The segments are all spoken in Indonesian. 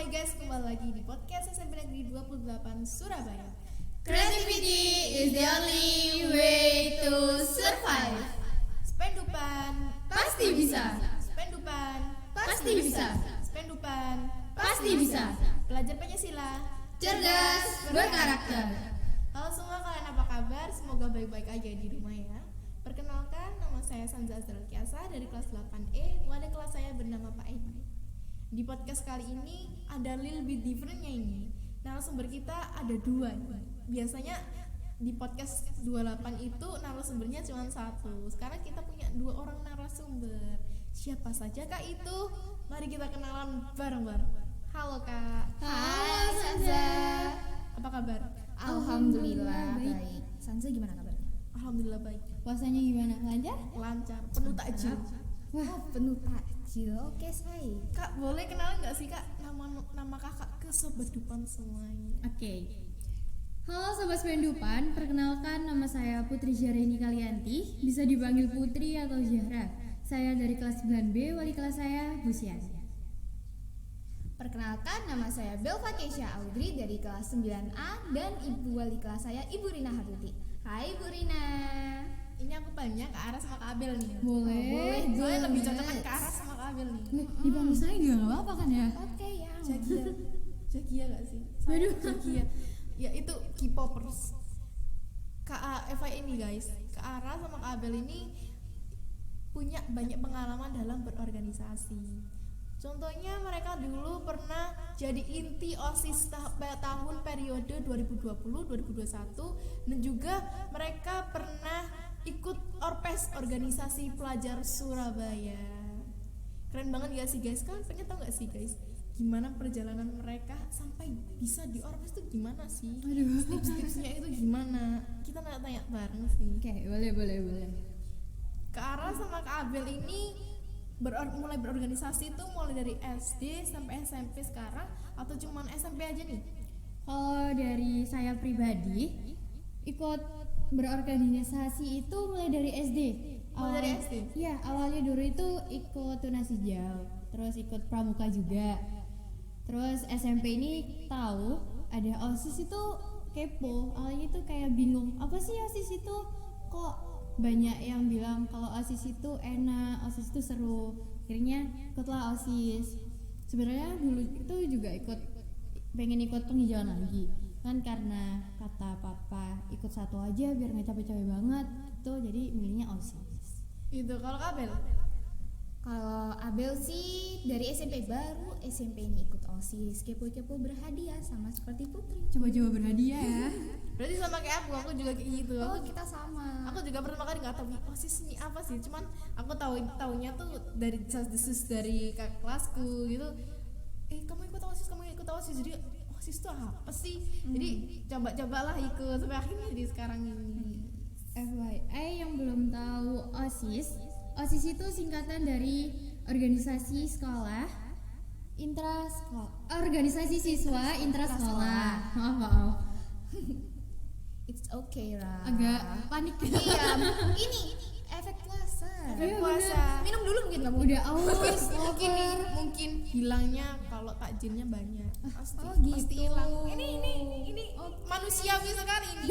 guys, kembali lagi di podcast SMP Negeri 28 Surabaya. Creativity is the only way to survive. Spendupan Pasti bisa. Spendupan Pasti bisa. Spendupan Pasti bisa. Belajar Pancasila. Cerdas, berkarakter. Halo semua, kalian apa kabar? Semoga baik-baik aja di rumah ya. Perkenalkan, nama saya Sanza Azral Kiasa dari kelas 8E. Wadah kelas saya bernama Pak Edi. Di podcast kali ini ada little bit differentnya ini. Narasumber kita ada dua nih. Biasanya di podcast 28 itu narasumbernya cuma satu. Sekarang kita punya dua orang narasumber. Siapa saja kak itu? Mari kita kenalan bareng-bareng. Halo kak. Halo Sanza. Apa kabar? Alhamdulillah baik. Sanza gimana kabarnya? Alhamdulillah baik. Puasanya gimana? Lancar? Lancar, penuh takjil. Wah, penuh takjil. Oke, say. Kak, boleh kenalan nggak sih kak nama kakak ke sobat Dupan semuanya? Oke. Halo Sobat Spendupan, perkenalkan nama saya Putri Zyarini Kalianti, bisa dipanggil Putri atau Zahra. Saya dari kelas 9B, wali kelas saya Bu Sian. Perkenalkan, nama saya Belva Keisha Audrey dari kelas 9A dan ibu wali kelas saya Ibu Rina Hartuti. Hai Bu Rina. Ini aku banyak ke arah sama Kak Abel nih. Boleh. Soalnya lebih cocok kan ke arah sama Kak Abel nih. Dipanggil saya juga gak apa-apa kan ya? Oke, yang Jagia gak sih? Waduh, Jagia. Ya itu K-popers. Kak Eva ini guys, Kak Ara sama Kak Abel ini punya banyak pengalaman dalam berorganisasi. Contohnya mereka dulu pernah jadi inti OSIS tahun periode 2020-2021 dan juga mereka pernah ikut Orpes organisasi pelajar Surabaya. Keren banget gak sih guys? Kalian pengen tau gak sih guys gimana perjalanan mereka sampai bisa di Orpes itu gimana sih? Aduh. Tips-tipsnya itu gimana? Kita tanya bareng sih. Oke, boleh. Kak Ara sama Kak Abel ini mulai berorganisasi itu mulai dari SD sampai SMP sekarang atau cuman SMP aja nih? Kalau dari saya pribadi, ikut berorganisasi itu mulai dari SD. Mulai dari SD? Iya, awalnya dulu itu ikut tunas hijau, terus ikut pramuka juga. Terus SMP ini tahu ada OSIS itu kepo. Awalnya itu kayak bingung, apa sih OSIS itu? Kok banyak yang bilang kalau OSIS itu enak, OSIS itu seru. Akhirnya ikutlah OSIS. Sebenarnya dulu itu juga pengen ikut penghijauan lagi. Kan karena kata papa ikut satu aja biar nggak capek-capek banget. Itu jadi milihnya OSIS. Itu kalau Kak Abel? Kalau Abel sih dari SMP baru SMP-nya ikut OSIS, kepo-kepo berhadiah sama seperti Putri. Coba-coba berhadiah ya. Berarti sama kayak aku juga kayak gitu. Oh, kita sama. Aku juga pertama kali nggak tahu OSIS ini apa sih, cuman aku taunya tuh dari desas-desus dari kakak kelasku gitu. Kamu ikut OSIS, jadi OSIS tuh apa sih? Jadi cobalah ikut sampai akhirnya jadi sekarang ini. FYI yang belum tahu OSIS itu singkatan dari organisasi sekolah organisasi siswa intrasekolah. Maaf. It's okay lah. Agak panik. Iya, ini efek puasa. Efek puasa. Minum dulu mungkin kamu. Udah aus. mungkin hilangnya kalau takjilnya banyak. Pasti gitu. hilang. Ini manusiawi sekali ini.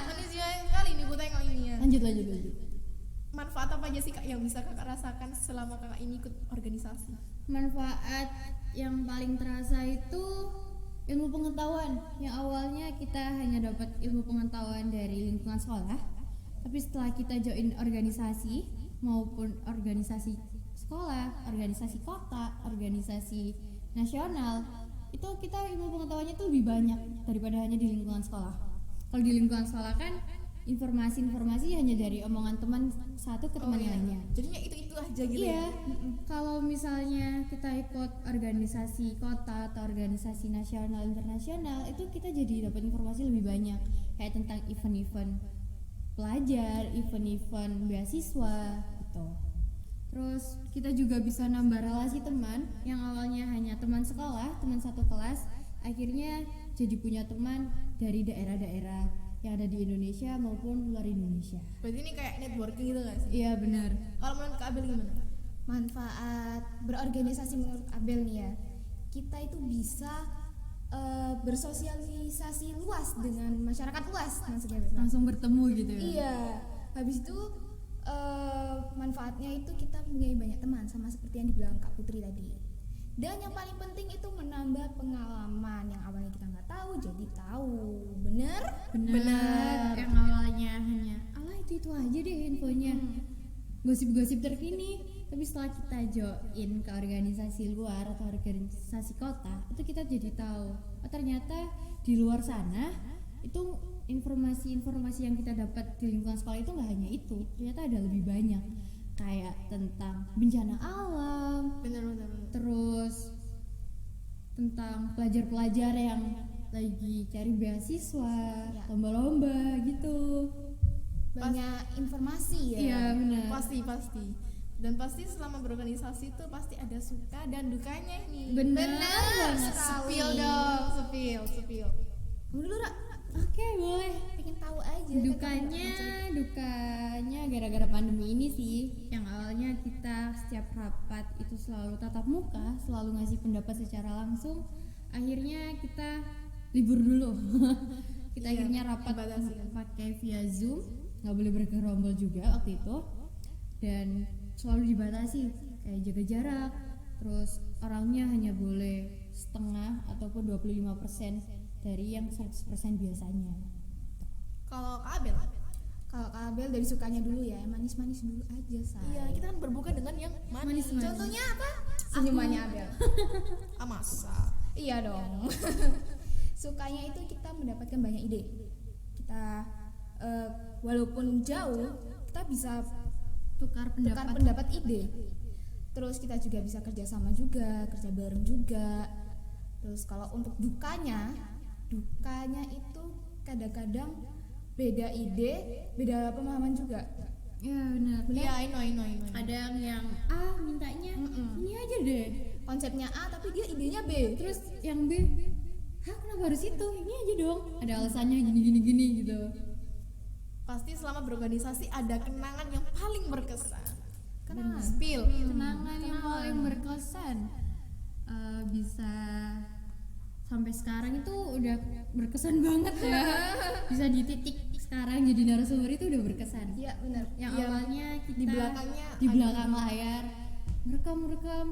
Manusiawi sekali ini gue tengok ini ya. Lanjut. Manfaat apa aja sih kak yang bisa kakak rasakan selama kakak ini ikut organisasi? Manfaat yang paling terasa itu ilmu pengetahuan. Yang awalnya kita hanya dapat ilmu pengetahuan dari lingkungan sekolah, tapi setelah kita join organisasi maupun organisasi sekolah, organisasi kota, organisasi nasional, itu kita ilmu pengetahuannya tuh lebih banyak daripada hanya di lingkungan sekolah. Kalau di lingkungan sekolah kan informasi hanya dari omongan teman satu ke teman yang lainnya. Jadinya itu aja gitu. Iya. Ya? Kalau misalnya kita ikut organisasi kota atau organisasi nasional internasional, itu kita jadi dapat informasi lebih banyak kayak tentang event-event pelajar, event-event beasiswa gitu. Terus kita juga bisa nambah relasi teman yang awalnya hanya teman sekolah, teman satu kelas, akhirnya jadi punya teman dari daerah-daerah yang ada di Indonesia maupun luar Indonesia. Berarti ini kayak networking gitu gak sih? Iya benar. Kalau menurut Kak Abel gimana? Manfaat berorganisasi menurut Abel nih ya, kita itu bisa bersosialisasi luas dengan masyarakat luas maksudnya Beb. Langsung bertemu gitu ya. Iya, habis itu manfaatnya itu kita punya banyak teman sama seperti yang dibilang Kak Putri tadi. Dan yang paling penting itu menambah pengalaman yang awalnya kita nggak tahu jadi tahu. Bener? Benar. Yang awalnya hanya itu aja deh infonya. Gosip-gosip terkini, tapi setelah kita join ke organisasi luar atau organisasi kota, itu kita jadi tahu ternyata di luar sana itu informasi-informasi yang kita dapat di lingkungan sekolah itu nggak hanya itu, ternyata ada lebih banyak, kayak tentang bencana alam, bener. terus tentang pelajar-pelajar yang lagi cari beasiswa, Ya. lomba-lomba gitu. Banyak informasi ya. Iya benar. Pasti dan pasti selama berorganisasi itu pasti ada suka dan dukanya ini. Benar banget. sekali. Spill dong, spill. Dulu Ra, Oke, boleh. pengen tahu aja. Dukanya gara-gara pandemi ini sih, yang awalnya kita setiap rapat itu selalu tatap muka, selalu ngasih pendapat secara langsung, akhirnya kita libur dulu. Kita Iya, akhirnya rapat dibatasi. pakai via Zoom, nggak boleh bergerombol juga waktu itu, dan selalu dibatasi kayak jaga jarak, terus orangnya hanya boleh setengah ataupun 25% dari yang 100% biasanya. Kalau Kak Abel, Kalau Kak Abel dari sukanya dulu ya, yang manis-manis dulu aja say. iya kita kan berbuka dengan yang manis. Manis-manis. Contohnya apa? Senyumannya Abel. Masa? Iya dong. Sukanya itu kita mendapatkan banyak ide. Kita walaupun jauh, kita bisa Tukar tukar pendapat ide. Terus kita juga bisa kerja sama juga, kerja bareng juga. Terus kalau untuk dukanya itu kadang-kadang beda ide, beda pemahaman juga. Ya benar. Iya, I know. Kadang yang A mintanya ini aja deh, Konsepnya A tapi dia idenya B. terus yang B, kenapa harus itu? Ini aja dong. Ada alasannya gini gitu. Pasti selama berorganisasi ada kenangan yang paling berkesan. Benar. Spill. Kenangan yang paling berkesan bisa sampai sekarang itu udah berkesan banget ya. Bisa di titik sekarang jadi narasumber itu udah berkesan. Iya benar. Yang Iya, awalnya kita di belakangnya di ada- belakang layar merekam,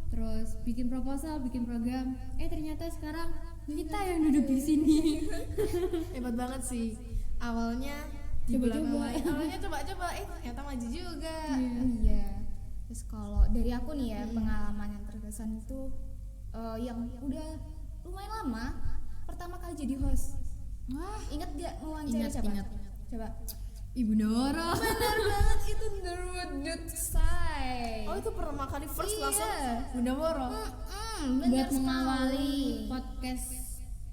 terus bikin proposal, bikin program. Ternyata sekarang kita yang duduk di sini. Hebat banget sih. Awalnya di Coba-coba. belakang layar. Awalnya coba-coba, ternyata maju juga. Iya. Terus kalau dari aku nih ya, pengalaman yang terkesan itu yang udah lumayan lama, pertama kali jadi host. Wah, Ingat gak mewawancara Ingat, siapa? ingat. Coba. Ibu Nora. Benar banget itu Nurwood Say. Oh, itu pertama kali first Iya. langsung Bunda Moro. Buat mengawali podcast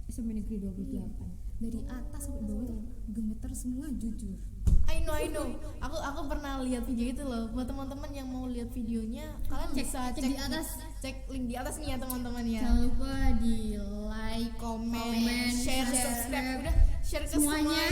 SMP Negeri 28. Dari atas sampai bawah tuh gemeter semua jujur. I know. Aku pernah lihat video itu loh. Buat teman-teman yang mau lihat videonya, kalian bisa cek di atas. Cek link di atas nih ya teman-teman ya. Jangan lupa di like, Komen, share, subscribe, udah share ke semuanya.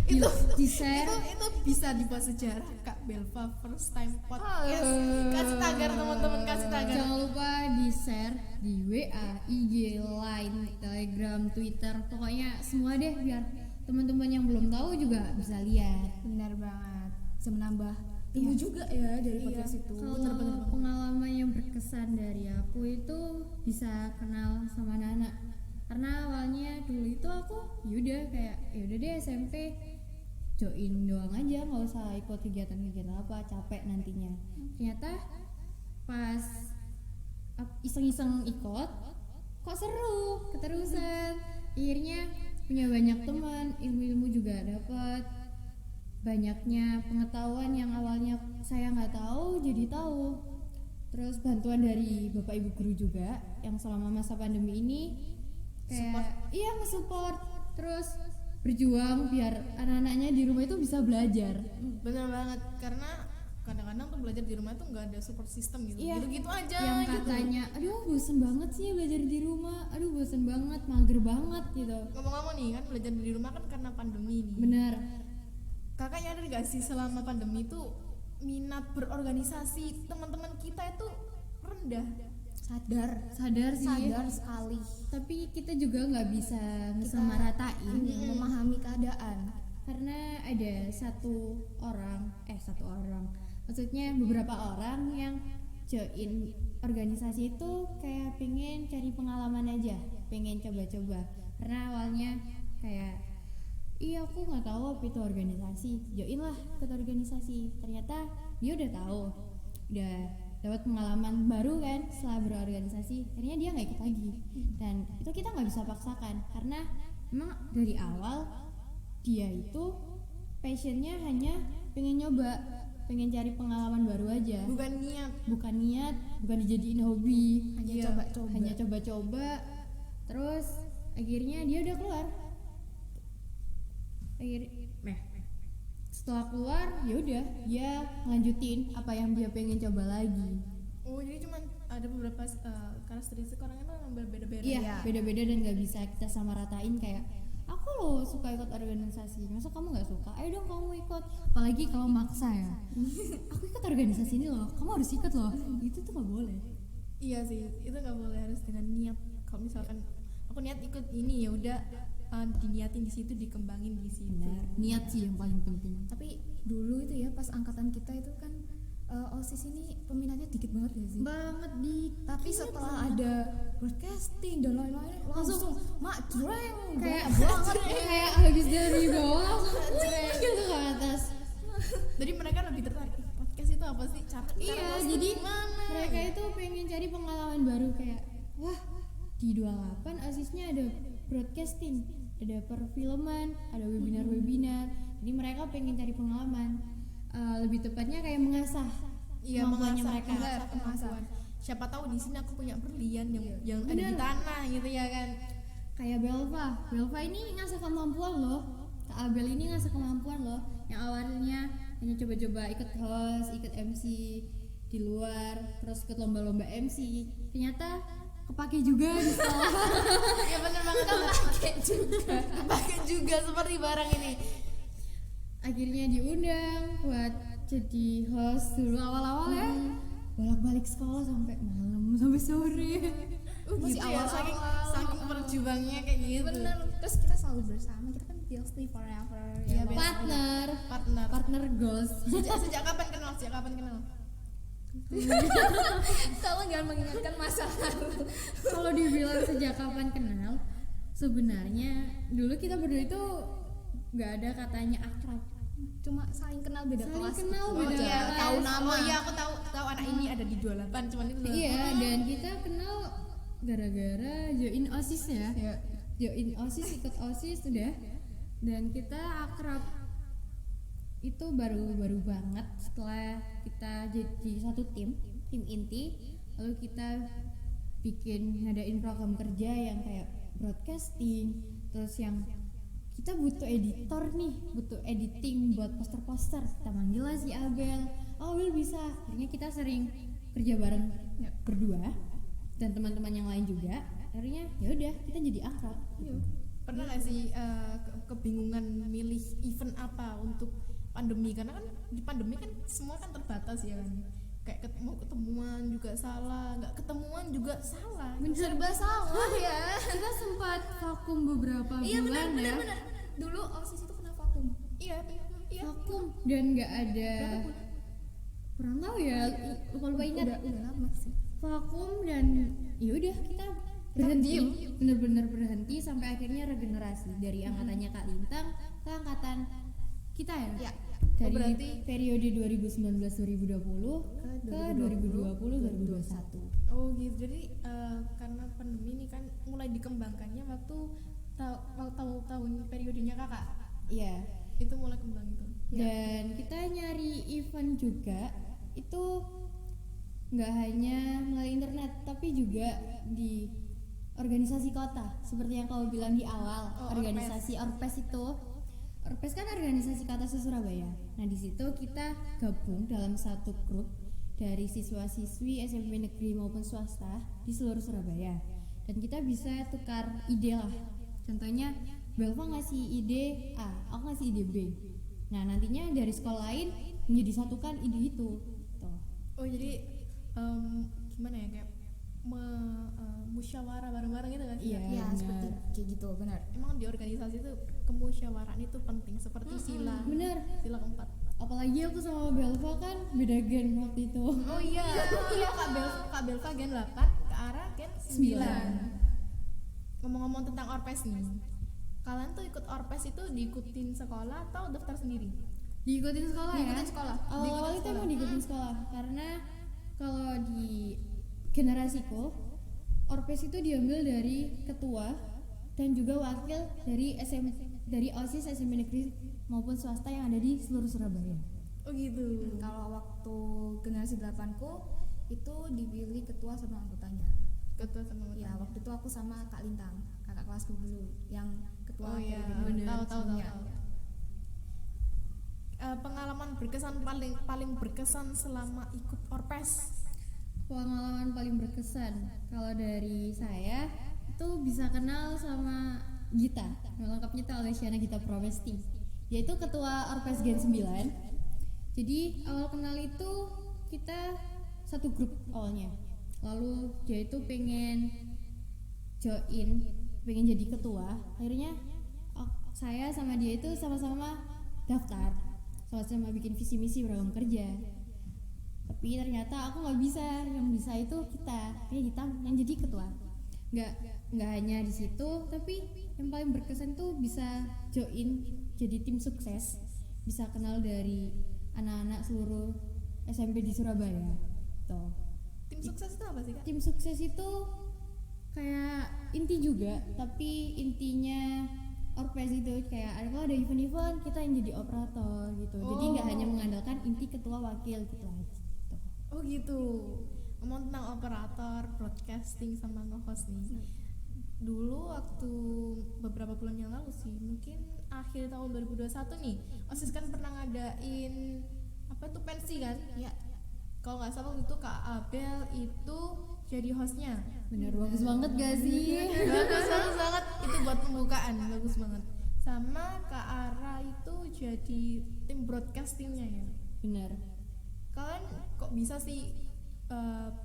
Itu Di share. itu bisa dibuat sejarah Kak Belva first time podcast. Halo. Kasih tagar teman-teman, kasih tagar. Jangan lupa di share di WA, IG, Line, Telegram, Twitter, pokoknya semua deh biar teman-teman yang belum tahu juga bisa lihat. Benar banget. Bisa menambah ilmu juga ya dari podcast itu. Kalau pengalaman yang berkesan dari aku itu bisa kenal sama anak-anak. Karena awalnya dulu itu aku yaudah deh SMP join doang aja, nggak usah ikut kegiatan-kegiatan apa, capek nantinya. Ternyata pas iseng-iseng ikut kok seru, keterusan. Akhirnya punya banyak teman, ilmu-ilmu juga dapat. Banyaknya pengetahuan yang awalnya saya nggak tahu jadi tahu. Terus bantuan dari bapak ibu guru juga yang selama masa pandemi ini kayak nge-support, terus berjuang biar anak-anaknya di rumah itu bisa belajar. Bener banget, karena kadang-kadang tuh belajar di rumah tuh nggak ada support system gitu. Iya. Gitu-gitu aja Yang gitu. katanya aduh bosen banget sih belajar di rumah, aduh bosen banget, mager banget gitu. Ngomong-ngomong nih kan belajar di rumah kan karena pandemi nih. Bener. Kakak nyadar gak sih selama pandemi itu minat berorganisasi teman-teman kita itu rendah. sadar sih, sadar sekali tapi kita juga nggak bisa ngesamaratain memahami keadaan. karena ada satu orang maksudnya beberapa orang yang join organisasi itu kayak pengen cari pengalaman aja, pengen coba-coba karena awalnya kayak iya aku nggak tahu apa itu organisasi, join lah ke organisasi. Ternyata dia udah tahu, udah dapat pengalaman baru kan setelah berorganisasi, akhirnya dia nggak ikut lagi. Dan itu kita nggak bisa paksakan karena memang dari awal dia itu passionnya hanya pengen nyoba, pengen cari pengalaman baru aja, bukan niat, bukan dijadiin hobi, Hanya coba-coba. hanya coba-coba. Terus akhirnya dia udah keluar. Setelah keluar ya udah dia lanjutin apa yang dia pengen coba lagi. Oh jadi cuma ada beberapa karakteristik orangnya tuh berbeda-beda. Iya, beda-beda dan nggak bisa kita samaratain kayak aku loh suka ikut organisasi, masa kamu nggak suka? Ayo dong kamu ikut. Apalagi kalau maksa ya. Aku ikut organisasi ini loh, kamu harus ikut loh. Itu tuh nggak boleh. Iya sih, itu nggak boleh, harus dengan niat. Kalau misalkan aku niat ikut ini ya udah diniatin di situ, dikembangin di situ. Benar, niat sih yang paling penting. Tapi dulu itu ya pas angkatan kita itu kan OSIS ini peminatnya dikit banget ya sih. Banget di. Tapi setelah ada broadcasting dan lain-lain langsung mak jreng Kayak banget. kayak habis dari bawah langsung gitu ke atas. Jadi mereka lebih tertarik, podcast itu apa sih? Cara Iya, masuk jadi gimana? mereka itu pengen cari pengalaman baru kayak wah di 28 asisnya ada broadcasting, ada perfilman, ada webinar. Jadi mereka pengen cari pengalaman. Lebih tepatnya kayak mengasah kemampuannya mereka. Kemampuan. Siapa tahu di sini aku punya berlian yang ada di tanah gitu ya kan. Kayak Belva ini ngasah kemampuan loh. Kak Abel ini ngasah kemampuan loh. Yang awalnya hanya coba-coba ikut host, ikut MC di luar, terus ikut lomba-lomba MC. Ternyata kepake juga di sekolah. Ya benar banget, kepake juga seperti barang ini. Akhirnya diundang buat jadi host dulu awal-awal ya. Bolak-balik sekolah sampai malam, sampai sore. Masih Gitu awal ya, saking perjuangnya kayak gitu. Bener. Terus kita selalu bersama, kita kan Pilsly forever. Iya, Ya, Partner goals. Sejak kapan kenal? tolong jangan mengingatkan masa lalu. Kalau dibilang sejak kapan kenal, sebenarnya dulu kita berdua itu nggak ada katanya akrab. Cuma saling kenal beda Saling kelas. kenal gitu. beda Iya, kelas. tahu nama. Oh iya, aku tahu anak ini ada di 28, cuman itu doang. Iya, dan kita kenal gara-gara join OSIS ya. Iya. Join OSIS, ikut OSIS udah. Dan kita akrab itu baru banget setelah kita jadi satu tim inti, lalu kita ngadain program kerja yang kayak broadcasting, terus yang kita butuh editor nih, butuh editing buat poster-poster, kita manggil lah si Abel. Abel bisa, akhirnya kita sering kerja bareng berdua dan teman-teman yang lain juga. Akhirnya ya udah kita jadi akrab. Pernah nggak sih kebingungan milih event apa untuk pandemi, karena kan di pandemi kan semua kan terbatas ya kan, kayak mau ketemuan juga salah, nggak ketemuan juga salah. Serba salah ya. Kita sempat vakum beberapa Iya bulan ya. benar. Dulu OSIS itu kena vakum. Iya. Vakum dan nggak ada. Kurang tahu ya, lupa ingat. Udah lama sih. Vakum dan ya udah kita berhenti, bener-bener berhenti sampai akhirnya regenerasi dari angkatannya Kak Lintang ke angkatan kita ya. Ya. Dari berarti periode 2019-2020 ke 2020-2021. Oh gitu. Jadi karena pandemi ini kan mulai dikembangkannya waktu tahun periodenya kakak. Iya. Itu mulai kembang itu. Dan kita nyari event juga itu nggak hanya melalui internet tapi juga di organisasi kota seperti yang kau bilang di awal. Organisasi Orpes itu. Orpes kan organisasi kota se-Surabaya. Nah di situ kita gabung dalam satu grup dari siswa-siswi SMP negeri maupun swasta di seluruh Surabaya. Dan kita bisa tukar ide lah. Contohnya Belva ngasih ide A, aku ngasih ide B. Nah nantinya dari sekolah lain menjadi satukan ide itu. Tuh. Oh jadi gimana ya, kayak musyawarah bareng-bareng gitu kan sih? Iya. Ya benar. seperti kayak gitu, benar. Emang di organisasi itu kemusyawaraan itu penting seperti sila Bener. sila keempat. Apalagi aku sama Belva kan beda gen waktu itu. Oh iya, iya Kak Belva gen 8, Kak Ara gen 9. Ngomong-ngomong tentang orpes nih, kalian tuh ikut orpes itu diikutin sekolah atau daftar sendiri? Diikutin sekolah ya. Diikutin sekolah. Awal-awal itu emang diikutin sekolah karena kalau di generasiku orpes itu diambil dari ketua dan juga wakil dari OSIS SMP negeri maupun swasta yang ada di seluruh Surabaya. Oh gitu. Kalau waktu generasi 8ku itu dipilih ketua sama anggotanya. Ketua sama Ya, anggotanya. waktu itu aku sama Kak Lintang, kakak kelasku dulu yang ketua. Oh iya, periode tahu. sebelumnya. Pengalaman berkesan paling berkesan selama ikut orpes. Pengalaman paling berkesan kalau dari saya itu bisa kenal sama Gita, nama lengkapnya itu Alesiana Gita Prawesti. Dia itu ketua Orpes Gen 9. Jadi awal kenal itu kita satu grup awalnya. Lalu dia itu pengen pengen jadi ketua. Akhirnya saya sama dia itu sama-sama daftar, sama-sama bikin visi misi program kerja. Tapi ternyata aku nggak bisa, yang bisa itu kita yang jadi ketua. Nggak hanya di situ, tapi yang paling berkesan tuh bisa join jadi tim sukses, bisa kenal dari anak-anak seluruh SMP di Surabaya. Tuh. Tim sukses itu apa sih Kak? Tim sukses itu kayak inti juga, tapi intinya orpes itu kayak kalau ada event-event kita yang jadi operator gitu. Jadi nggak hanya mengandalkan inti ketua wakil gitu aja. Oh gitu. Ngomong tentang operator, broadcasting sama nge-host nih. Dulu waktu beberapa bulan yang lalu sih, mungkin akhir tahun 2021 nih, OSIS kan pernah ngadain apa tuh pensi kan? Ya, Kalau nggak salah waktu itu Kak Abel itu jadi hostnya. Bener, bagus banget gak sih? bagus banget. Itu buat pembukaan, bagus banget. Sama Kak Ara itu jadi tim broadcastingnya ya. Bener. Kalian kok bisa sih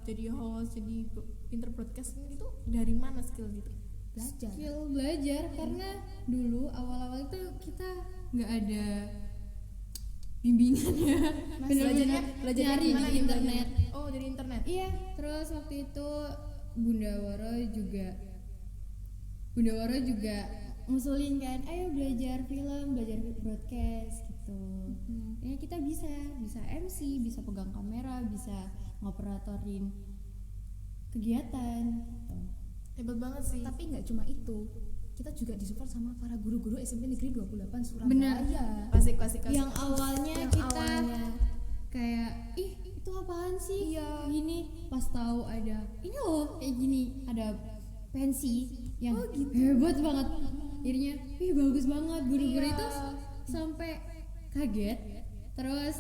jadi host, jadi pinter broadcasting itu dari mana skill gitu? belajar. Skill belajar karena dulu awal-awal itu kita nggak ada bimbingan ya. Belajarnya nyari gimana di internet. Oh, dari internet. Iya, terus waktu itu Bunda Woro juga ngusulin kan, ayo belajar film, belajar broadcast gitu. Ya kita bisa MC, bisa pegang kamera, bisa ngoperatorin kegiatan gitu. Hebat banget sih. Tapi nggak cuma itu, kita juga disupport sama para guru-guru SMP Negeri 28 Surabaya. Benar. Klasik. Yang awalnya Yang kita awalnya. kayak itu apaan sih? Iya. Gini, pas tahu ada ini loh kayak gini, ada pensi yang hebat banget. Akhirnya, bagus banget guru-guru itu sampai kaget. Terus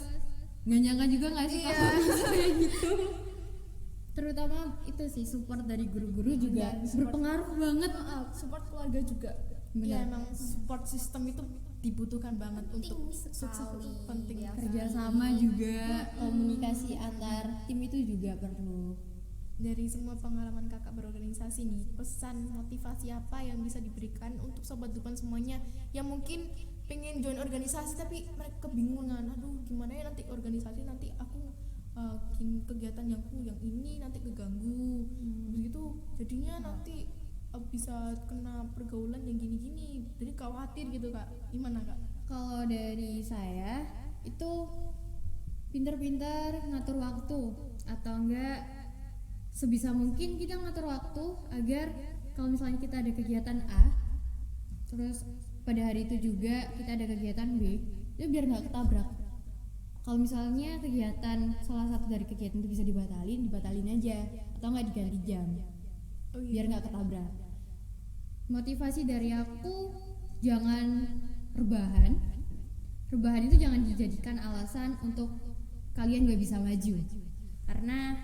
nggak nyangka juga nggak sih kalau bisa kayak gitu. Terutama itu sih support dari guru-guru juga berpengaruh banget. Support keluarga juga. Ya emang support system itu dibutuhkan banget untuk sukses itu penting. Ya, Kerjasama juga, komunikasi antar tim itu juga perlu. Dari semua pengalaman kakak berorganisasi nih, pesan motivasi apa yang bisa diberikan untuk sobat Dupan semuanya yang mungkin pengen join organisasi tapi mereka kebingungan, aduh gimana ya nanti organisasi, nanti aku kegiatan yang ini nanti keganggu, begitu jadinya nanti bisa kena pergaulan yang gini-gini, jadi khawatir gitu Kak. Gimana Kak? Kalau dari saya itu pintar-pintar ngatur waktu, atau enggak sebisa mungkin kita ngatur waktu agar kalau misalnya kita ada kegiatan A, terus pada hari itu juga kita ada kegiatan B, itu biar nggak ketabrak. Kalau misalnya kegiatan salah satu dari kegiatan itu bisa dibatalin aja, atau nggak diganti jam, biar nggak ketabrak. Motivasi dari aku, jangan rebahan itu jangan dijadikan alasan untuk kalian gak bisa maju. Karena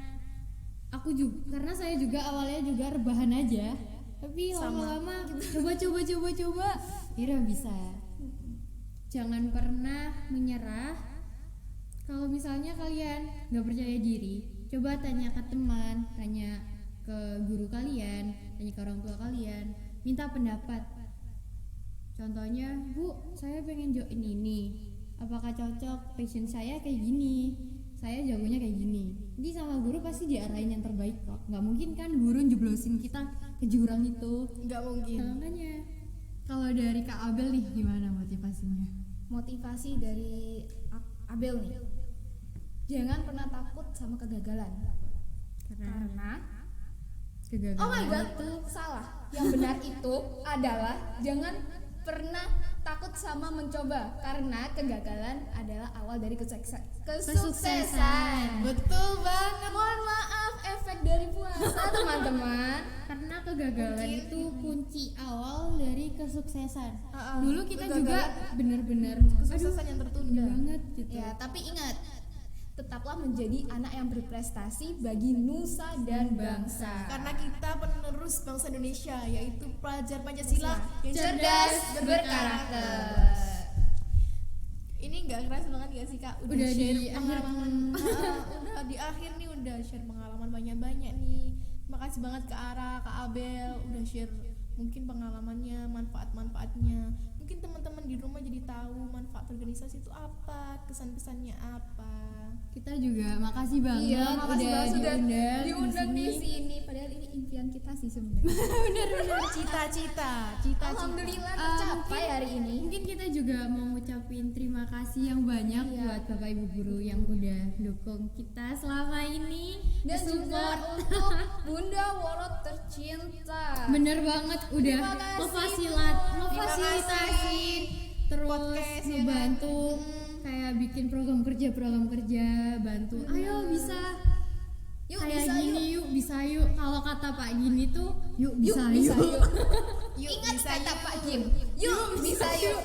saya juga awalnya juga rebahan aja, tapi lama-lama coba akhirnya bisa. Jangan pernah menyerah. Kalau misalnya kalian gak percaya diri, coba tanya ke teman, tanya ke guru kalian, tanya ke orang tua kalian, minta pendapat. Contohnya, Bu, saya pengen join ini, apakah cocok, passion saya kayak gini, saya jagonya kayak gini. Jadi sama guru pasti diarahin yang terbaik kok. Nggak mungkin kan guru jeblosin kita ke jurang itu. Nggak mungkin. Nah, makanya kalau dari Kak Abel nih gimana motivasinya? Motivasi dari Abel nih, jangan pernah takut sama kegagalan. Karena Kegagalan oh my god, itu salah. Yang benar itu adalah jangan pernah takut sama mencoba, karena kegagalan adalah awal dari kesuksesan. Betul banget. Mohon maaf efek dari puasa teman-teman. karena kegagalan Mungkin. itu kunci awal dari kesuksesan. Ah, Dulu kita kegagalan. juga bener-bener Kesuksesan yang tertunda. banget gitu. Ya, tapi ingat, tetaplah menjadi anak yang berprestasi bagi nusa dan bangsa. Karena kita penerus bangsa Indonesia, yaitu pelajar Pancasila yang cerdas, berkarakter. Ini nggak kerasa banget gak sih Kak? Udah di share akhir. pengalaman. Udah di akhir nih, udah share pengalaman banyak-banyak nih. Makasih banget ke Ara, Kak Abel udah share mungkin pengalamannya, manfaat-manfaatnya. Mungkin teman-teman di rumah jadi tahu manfaat organisasi itu apa, kesan-pesannya apa. Kita juga makasih banget Iya, makasih udah banget sudah diundang di sini. Padahal ini impian kita sih sebenarnya. Bener-bener cita-cita. Alhamdulillah Ah, tercapai hari ini. Mungkin kita juga mau ngucapin terima kasih yang banyak Iya. buat Bapak Ibu guru yang udah dukung kita selama ini. Dan juga support. untuk Bunda Woro tercinta. Bener banget udah Terima kasih, memfasilitasi terus Podcast, ya ngebantu kayak bikin program kerja bantu. Ayo bisa Yuk kayak bisa gini yuk bisa yuk. Kalau kata Pak Gini tuh yuk Yuk bisa bisa yuk. yuk. Yuk, Ingat bisa kata yuk. Pak Kim. Yuk bisa yuk.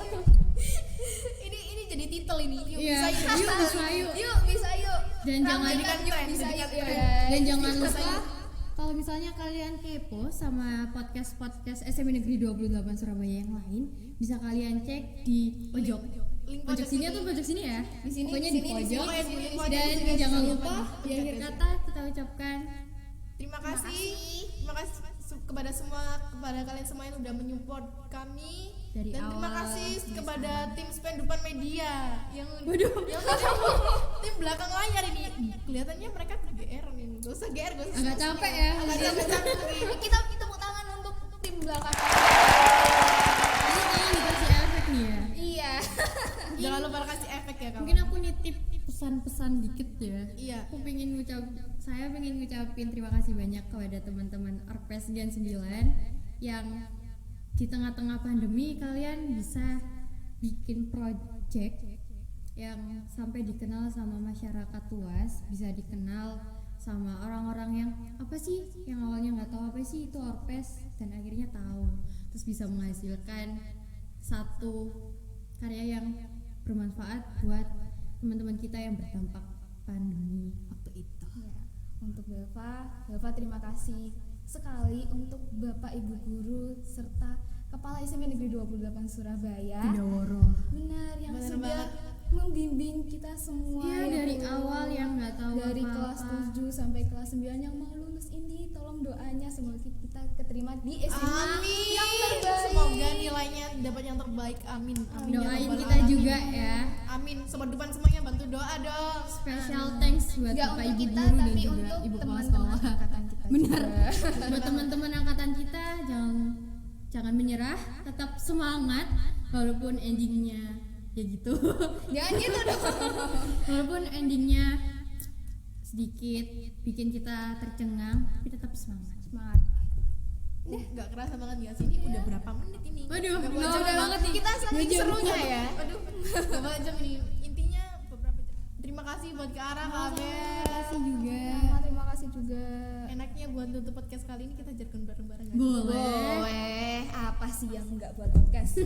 Ini jadi titel ini. Yuk Iya, bisa yuk. yuk bisa yuk. Yuk bisa yuk. Dan jangan Ramaikan yuk tren, bisa jadikan yuk. tren. guys. Dan jangan Bisa lupa yuk. kalau misalnya kalian kepo sama podcast SMA Negeri 28 Surabaya yang lain, bisa kalian cek di pojok. Link Pojok sini atau pojok sini ya? Di sini, Pokoknya di di sini, pojok. di sini, di pojok, Dan di sini, jangan di sini. lupa di akhir kata kita ucapkan Terima kasih kepada kalian semua yang udah menyupport kami. Dari Dan terima awal kasih sampai kepada tim Spendupan Media yang Waduh. tim belakang layar ini. Kelihatannya mereka GR ini. Gak usah GR, gak usah. agak capek ya. Agak capek. Kita tepuk tangan untuk tim belakang. Ini kayaknya dikasih efek nih ya. Iya. Jangan lupa kasih efek ya kawan. Mungkin aku nitip pesan-pesan dikit ya. Iya. Saya pengen ngucapin terima kasih banyak kepada teman-teman Orpes Gen 9 yang di tengah-tengah pandemi kalian bisa bikin project yang sampai dikenal sama masyarakat luas, bisa dikenal sama orang-orang yang apa sih, yang awalnya nggak tahu apa sih itu Orpes dan akhirnya tahu, terus bisa menghasilkan satu karya yang bermanfaat buat teman-teman kita yang berdampak pandemi waktu itu. Ya, untuk Bapak terima kasih sekali untuk Bapak Ibu guru serta Kepala SMA Negeri 28 Surabaya. Woro. Benar, yang Benar sudah banget. membimbing kita semua. Iya, ya dari Bu. awal yang nggak tahu dari apa-apa. kelas 7 sampai kelas 9 yang mau lulus ini, tolong doanya semoga kita keterima di SMA Amin. yang terbaik. Semoga nilainya dapat yang terbaik. Amin. Amin. ya Doain Rabbal kita Alamin. juga ya. Amin. Sobat depan semuanya bantu doa dong. Special thanks buat Nggak Bapak untuk Ibu kita guru dan tapi juga untuk Ibu kepala teman-teman sekolah. angkatan kita Benar. juga. Buat teman-teman angkatan kita jangan menyerah, tetap semangat walaupun endingnya ya gitu. Jangan gitu dong. Walaupun endingnya sedikit bikin kita tercengang, tapi tetap semangat. Semangat. Nggak kerasa banget ya sih. Ini udah berapa menit ini? Waduh, Nggak nggak jam udah banget nih. Kita saking Nggak jam. serunya ya. Aduh, berapa jam ini? Intinya beberapa jam. Terima kasih buat Kak Ara, Kak Abel. Terima kasih juga. Terima kasih juga. Enaknya buat tutup podcast kali ini kita jargon bareng-bareng nggak sih? Boleh. Apa sih yang enggak buat podcast? 1,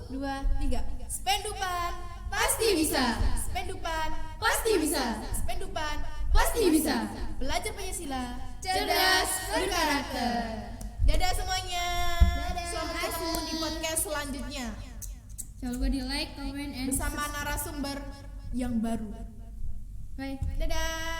2, 3. Spendupan pasti bisa. Spendupan Pasti bisa. Spendupan Pasti bisa. Belajar Pancasila Cerdas, berkarakter. Dadah semuanya. Dadah. Selamat ketemu di podcast selanjutnya Jangan lupa di like, comment, and bersama narasumber yang baru. subscribe. Dadah.